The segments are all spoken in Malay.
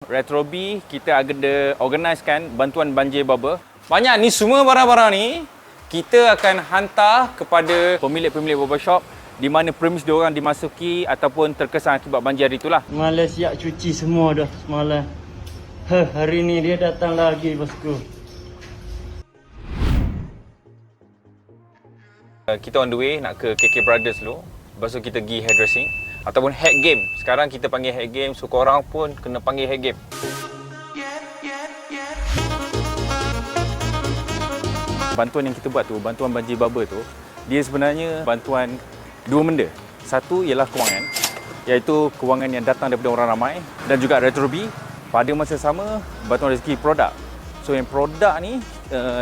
Retrobi kita ada organisekan bantuan banjir bubble. Banyak ni semua barang-barang ni kita akan hantar kepada pemilik-pemilik barbershop di mana premis diorang dimasuki ataupun terkesan akibat banjir itulah. Malas siap cuci semua dah semalam. Hari ni dia datang lagi bosku. Kita on the way nak ke KK Brothers dulu. Lepas tu kita pergi hairdressing ataupun head game. Sekarang kita panggil head game, so korang pun kena panggil head game. Bantuan yang kita buat tu, bantuan banjir bubble tu, dia sebenarnya bantuan dua benda. Satu ialah kewangan, iaitu kewangan yang datang daripada orang ramai, dan juga Retrobi. Pada masa sama, bantuan dari segi produk. So yang produk ni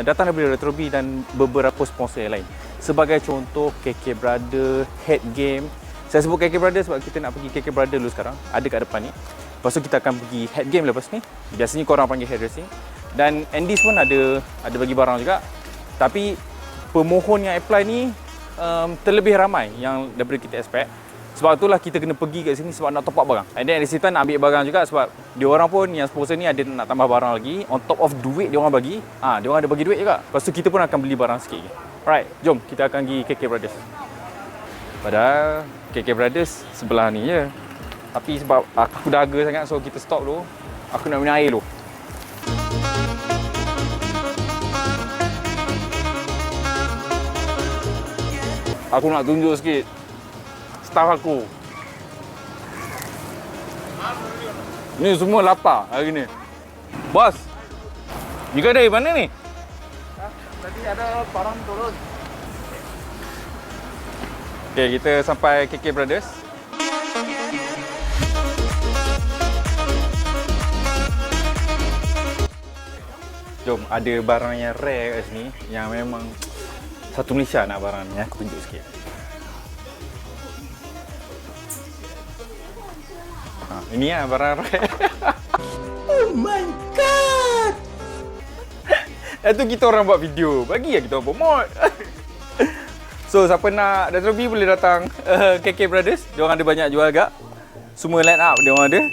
datang daripada Retrobi dan beberapa sponsor yang lain. Sebagai contoh KK Brother, Head Game. Saya sebut KK Brother sebab kita nak pergi KK Brother dulu sekarang. Ada kat depan ni. Lepas tu kita akan pergi Head Game lepas ni. Biasanya korang panggil hairdressing. Dan Andy's pun ada bagi barang juga. Tapi pemohon yang apply ni terlebih ramai yang daripada kita expect. Sebab itulah kita kena pergi kat sini sebab nak top up barang. And then at the same time nak ambil barang juga sebab diorang pun yang sponsor ni ada nak tambah barang lagi. On top of duit diorang bagi, diorang ada bagi duit juga. Lepas tu kita pun akan beli barang sikit lagi. Alright, jom kita akan pergi KK Brothers. Padahal KK Brothers sebelah ni je. Tapi sebab aku dahaga sangat so kita stop dulu. Aku nak minum air dulu. Aku nak tunjuk sikit staff aku. Ni semua lapar hari ni. Bos, ni kau dari mana ni? Tadi ada barang turun. Okay, kita sampai KK Brothers. Jom, ada barang yang rare kat sini yang memang satu Malaysia nak barang ni. Aku tunjuk sikit. Ini lah barang rare. Oh my god. Itu kita orang buat video. Bagi lah kita orang promote. So, siapa nak Retrobi boleh datang KK Brothers. Diorang ada banyak jual agak. Semua line up diorang ada.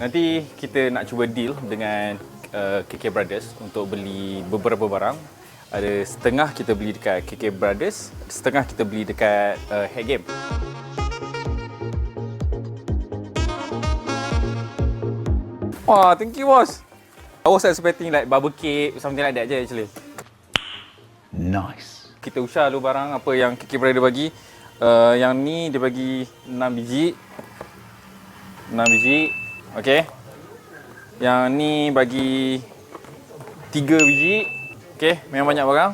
Nanti kita nak cuba deal dengan KK Brothers untuk beli beberapa barang. Ada setengah kita beli dekat KK Brothers, setengah kita beli dekat Head Game. Wah, thank you boss. I was expecting like bubble cake, something like that je actually. Nice. Kita usah dulu barang apa yang KK Brothers bagi. Yang ni dia bagi 6 biji. 6 biji. Okey. Yang ni bagi 3 biji. Okey, memang banyak barang.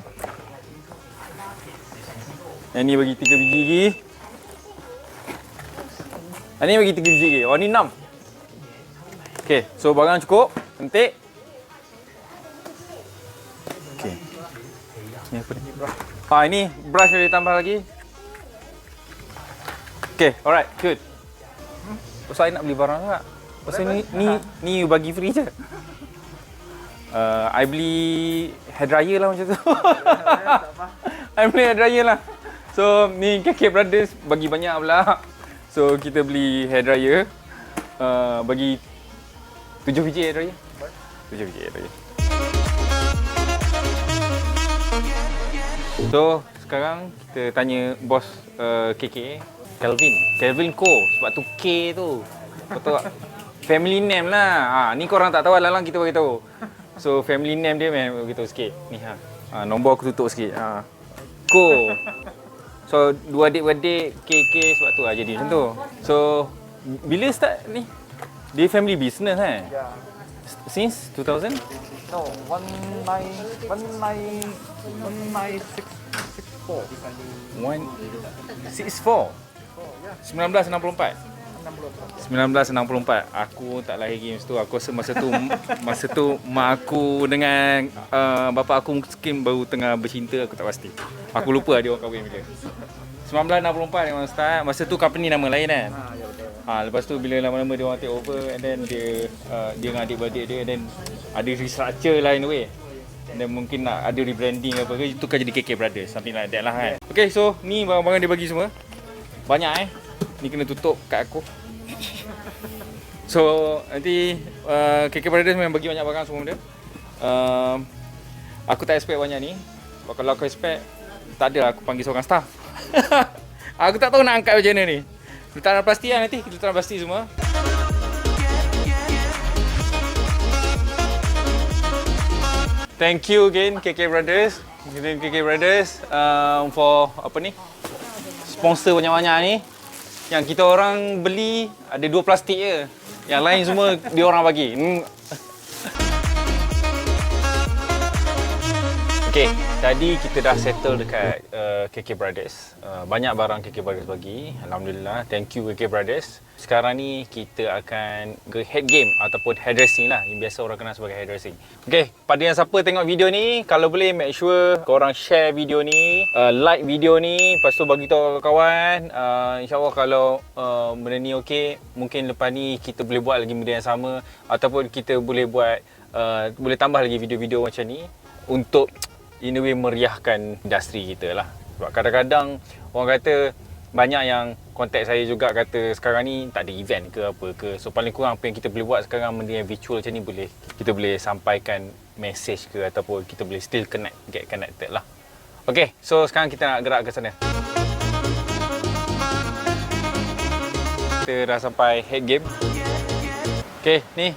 Yang ni bagi 3 biji lagi. Yang ni bagi 3 biji lagi. Oh, ni 6. Okey, so barang cukup. Cantik. Okey. Ni apa ni? Ini brush boleh tambah lagi. Okey, alright, good. Pasal I nak beli barang juga. Pasal ni bagi free je. I beli hair dryer lah macam tu. I beli hair dryer lah. So ni KK Brothers bagi banyak pula. So kita beli hair dryer. Bagi 7 biji hair dryer. 7 biji hair dryer. So sekarang kita tanya bos KK, Kelvin Ko. Sebab tu K tu. Betul tak? Family name lah. Ni korang tak tahu, lalang kita beritahu. So family name dia memang beritahu sikit. Ni nombor aku tutup sikit. Ko. So dua adik-beradik KK sebab tu jadi macam tu. So bila start ni? Dia family business kan? Yeah. Since 2000? No, 1964. 164. 1964. 1964. Aku tak lahir games tu. Aku rasa masa tu mak aku dengan bapa aku mungkin baru tengah bercinta, aku tak pasti. Aku lupa dia orang kahwin bila. 1964 memang start. Masa tu company nama lain kan. Ya betul. Lepas tu bila lama-lama dia orang take over and then dia dengan adik-beradik dia and then ada restructure lah in a way. dan mungkin nak ada rebranding apa ke, itu kan jadi KK Brothers, something like that lah kan. Okay, so ni barang-barang dia bagi semua. Banyak ni kena tutup kat aku. So nanti KK Brothers memang bagi banyak barang semua benda. Aku tak expect banyak ni. Sebab kalau aku expect, tak ada aku panggil seorang staff. Aku tak tahu nak angkat macam mana ni. Letak dalam plastik lah nanti, kita letak dalam plastik semua. Thank you again KK Brothers. KK Brothers for apa ni? Sponsor banyak-banyak ni. Yang kita orang beli ada 2 plastik je. Yang lain semua dia orang bagi. Okay, tadi kita dah settle dekat KK Brothers. Banyak barang KK Brothers bagi. Alhamdulillah, thank you KK Brothers. Sekarang ni kita akan ke head game ataupun hairdressing lah, yang biasa orang kenal sebagai hairdressing. Okay, pada yang siapa tengok video ni, kalau boleh make sure korang share video ni, like video ni, lepas tu bagi tahu kawan-kawan. InsyaAllah kalau benda ni okey, mungkin lepas ni kita boleh buat lagi benda yang sama, ataupun kita boleh buat boleh tambah lagi video-video macam ni untuk in a way meriahkan industri kita lah. Sebab kadang-kadang orang kata, banyak yang kontak saya juga kata sekarang ni tak ada event ke apa ke. So paling kurang apa yang kita boleh buat sekarang, benda yang virtual macam ni, kita boleh sampaikan message ke, ataupun kita boleh still get connected lah. Okay, so sekarang kita nak gerak ke sana. Kita dah sampai head game. Okay, ni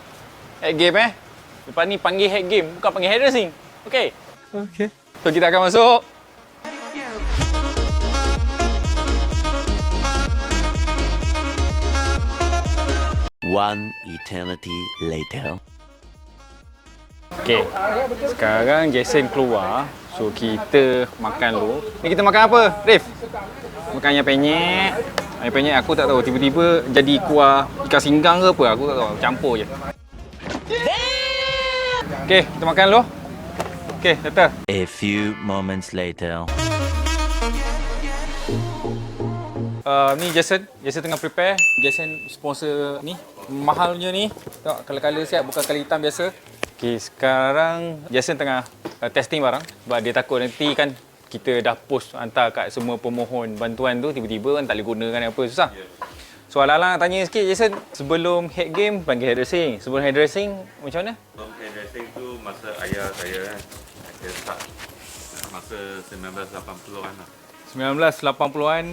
head game Lepas ni panggil head game, bukan panggil hairdressing. Okay. Okay. So kita akan masuk. One eternity later. Okay. Sekarang Jason keluar. So kita makan dulu. Ni kita makan apa, Rif? Makan ayam penyet. Ayam penyet aku tak tahu, tiba-tiba jadi kuah ikan singgang ke apa, aku tak tahu, campur je. Okay, kita makan dulu. Okay, settle. A few moments later. Ni Jason tengah prepare. Jason sponsor ni, mahalnya ni. Tengok color-color siap, bukan color hitam biasa. Okay, sekarang Jason tengah testing barang. Sebab dia takut nanti kan kita dah post hantar kat semua pemohon bantuan tu, tiba-tiba kan tak boleh guna kan apa, susah. So alang-alang nak tanya sikit Jason, sebelum head game panggil hairdressing. Sebelum hairdressing macam mana? Sebelum hairdressing tu masa ayah saya kan, dia start masa 1980-an lah. 1980-an,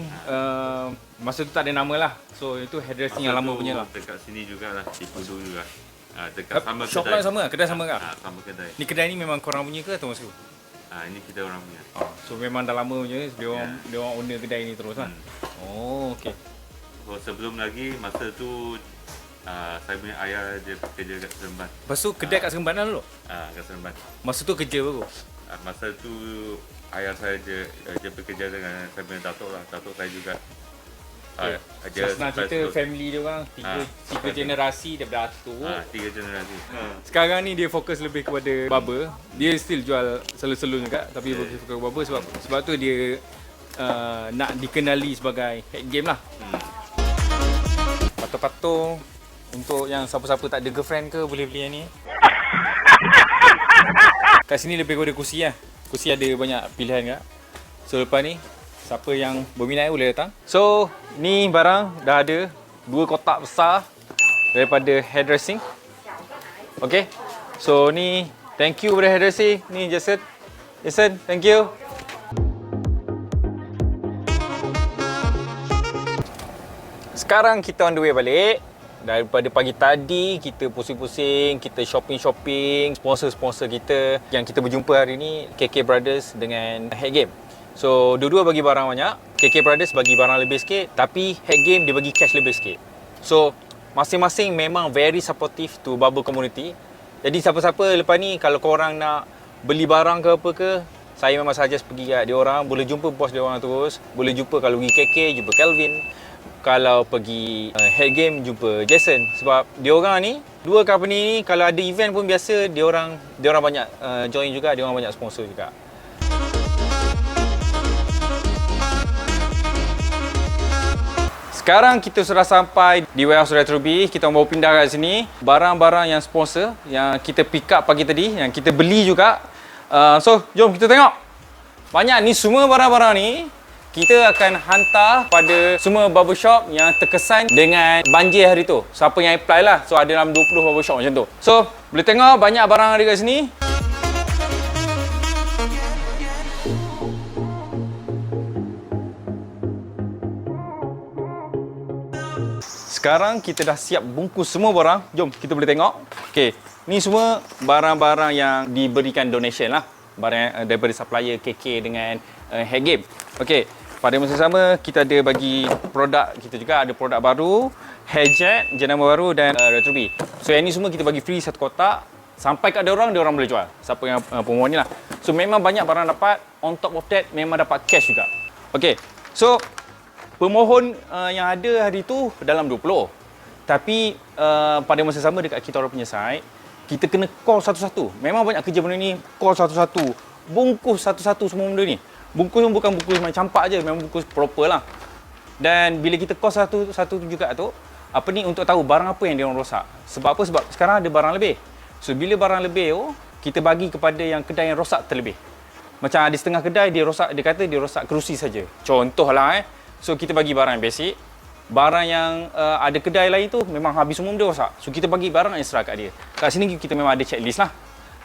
masa tu tak ada nama lah. So itu hairdressing yang lama punya lah. Dekat sini jugalah, di Pudu juga. Dekat sama Shop kedai. lah sama, kedai sama kah? Sama kedai. Ni kedai ni memang korang punya ke atau masuk? Ini kita orang punya. So memang dah lama punya, dia orang owner kedai ni terus lah. Oh, okey. So sebelum lagi, masa tu saya punya ayah dia kerja kat Seremban. Lepas tu kedai kat Seremban lah dulu? Kat Seremban. Masa tu kerja baru? Masa tu ayah saya dia bekerja dengan saya punya datuk lah. Datuk saya juga. Senang cerita family dia orang, tiga generasi daripada atuk. 3 generasi. Sekarang ni dia fokus lebih kepada barber. Dia still jual salon-salon juga, tapi fokus kepada barber sebab tu dia nak dikenali sebagai head game lah. Patung-patung untuk yang siapa-siapa tak ada girlfriend ke, boleh beli yang ni. Kat sini lebih kepada kursi lah. Kursi ada banyak pilihan kak. So lepas ni, siapa yang berminat boleh datang. So ni barang dah ada 2 kotak besar daripada hairdressing. Okay. So ni thank you kepada hairdressing. Ni Jason, thank you. Sekarang kita on the way balik. Daripada pagi tadi kita pusing-pusing, kita shopping-shopping, sponsor-sponsor kita. Yang kita berjumpa hari ni KK Brothers dengan Head Game. So dua-dua bagi barang banyak. KK Brothers bagi barang lebih sikit, tapi Head Game dia bagi cash lebih sikit. So masing-masing memang very supportive to barber community. Jadi siapa-siapa lepas ni kalau korang nak beli barang ke apa ke, saya memang suggest pergi kat dia orang. Boleh jumpa bos dia orang terus. Boleh jumpa kalau pergi KK, jumpa Kelvin. Kalau pergi Head Game, jumpa Jason. Sebab dia orang ni, dua company ni kalau ada event pun biasa dia orang banyak join juga, dia orang banyak sponsor juga. Sekarang kita sudah sampai di warehouse Retro B. Kita mau pindah kat sini. Barang-barang yang sponsor yang kita pick up pagi tadi, yang kita beli juga, So, jom kita tengok. Banyak ni semua barang-barang ni kita akan hantar pada semua barbershop yang terkesan dengan banjir hari tu. Siapa yang apply lah. So, ada dalam 20 barbershop macam tu. So, boleh tengok banyak barang ada kat sini. Sekarang kita dah siap bungkus semua barang. Jom kita boleh tengok. Okey, ni semua barang-barang yang diberikan donation lah. Barang daripada supplier KK dengan Head Game. Okey, pada masa sama kita ada bagi produk kita juga, ada produk baru, hair jet, jenama baru dan Retrobi. So yang ni semua kita bagi free satu kotak. Sampai kat dia orang boleh jual. Siapa yang pemohon ni lah. So memang banyak barang dapat. On top of that memang dapat cash juga. Okey, so pemohon yang ada hari tu dalam 20. Tapi pada masa sama dekat kita orang punya site, kita kena call satu-satu. Memang banyak kerja benda ni, call satu-satu. Bungkus satu-satu semua benda ni. Bungkus pun bukan bungkus main campak je, memang bungkus proper lah. Dan bila kita call satu-satu juga tu, apa ni untuk tahu barang apa yang dia orang rosak. Sebab apa? Sebab sekarang ada barang lebih. So bila barang lebih tu, kita bagi kepada yang kedai yang rosak terlebih. Macam ada setengah kedai dia rosak, dia kata dia rosak kerusi saja. Contohlah So kita bagi barang yang basic. Barang yang ada kedai lain tu memang habis semua dia rosak. So kita bagi barang extra kat dia. Kat sini kita memang ada checklist lah.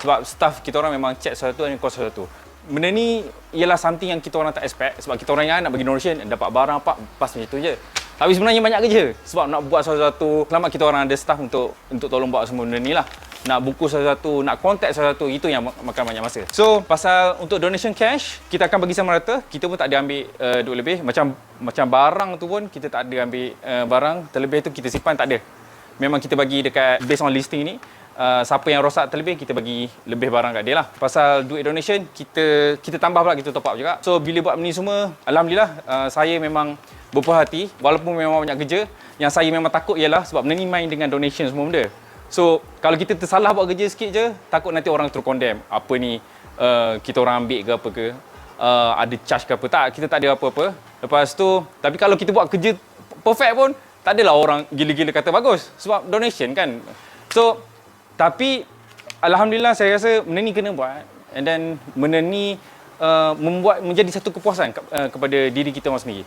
Sebab staff kita orang memang check sesuatu dan cost sesuatu. Benda ni ialah something yang kita orang tak expect. Sebab kita orang yang nak bagi donation, dapat barang apa, pas macam tu je. Tapi sebenarnya banyak kerja. Sebab nak buat sesuatu, selamat kita orang ada staff untuk tolong buat semua benda ni lah. Nak bungkus sesuatu, nak contact sesuatu, itu yang makan banyak masa. So, pasal untuk donation cash, kita akan bagi sama rata. Kita pun tak ada ambil duit lebih. Macam barang tu pun, kita tak ada ambil barang. Terlebih tu kita simpan, tak ada. Memang kita bagi dekat, based on listing ni, siapa yang rosak terlebih, kita bagi lebih barang kat dia lah. Pasal duit donation, kita tambah pula, kita top up juga. So, bila buat ni semua, Alhamdulillah, saya memang berpuas hati. Walaupun memang banyak kerja, yang saya memang takut ialah sebab benda ni main dengan donation semua benda. So, kalau kita tersalah buat kerja sikit je, takut nanti orang terus condemn. Apa ni, kita orang ambil ke apa ke, ada charge ke apa. Tak, kita tak ada apa-apa. Lepas tu, tapi kalau kita buat kerja perfect pun, tak adalah orang gila-gila kata bagus. Sebab donation kan. So, tapi Alhamdulillah saya rasa benda ni kena buat. And then, benda ni membuat menjadi satu kepuasan kepada diri kita orang sendiri.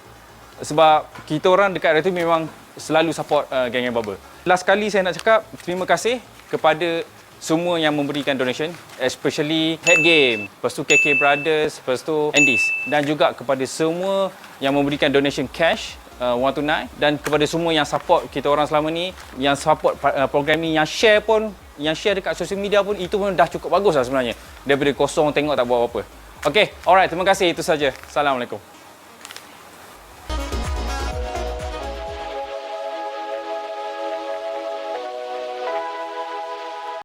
Sebab kita orang dekat Retrobi memang selalu support geng-geng barber. Last kali saya nak cakap terima kasih kepada semua yang memberikan donation, especially Head Game, lepas tu KK Brothers, lepas tu Andis, dan juga kepada semua yang memberikan donation cash wang tunai, dan kepada semua yang support kita orang selama ni, yang support program ni, yang share pun, yang share dekat social media pun, itu pun dah cukup bagus lah sebenarnya. Daripada kosong tengok tak buat apa-apa. Okay, alright, terima kasih, itu saja. Assalamualaikum.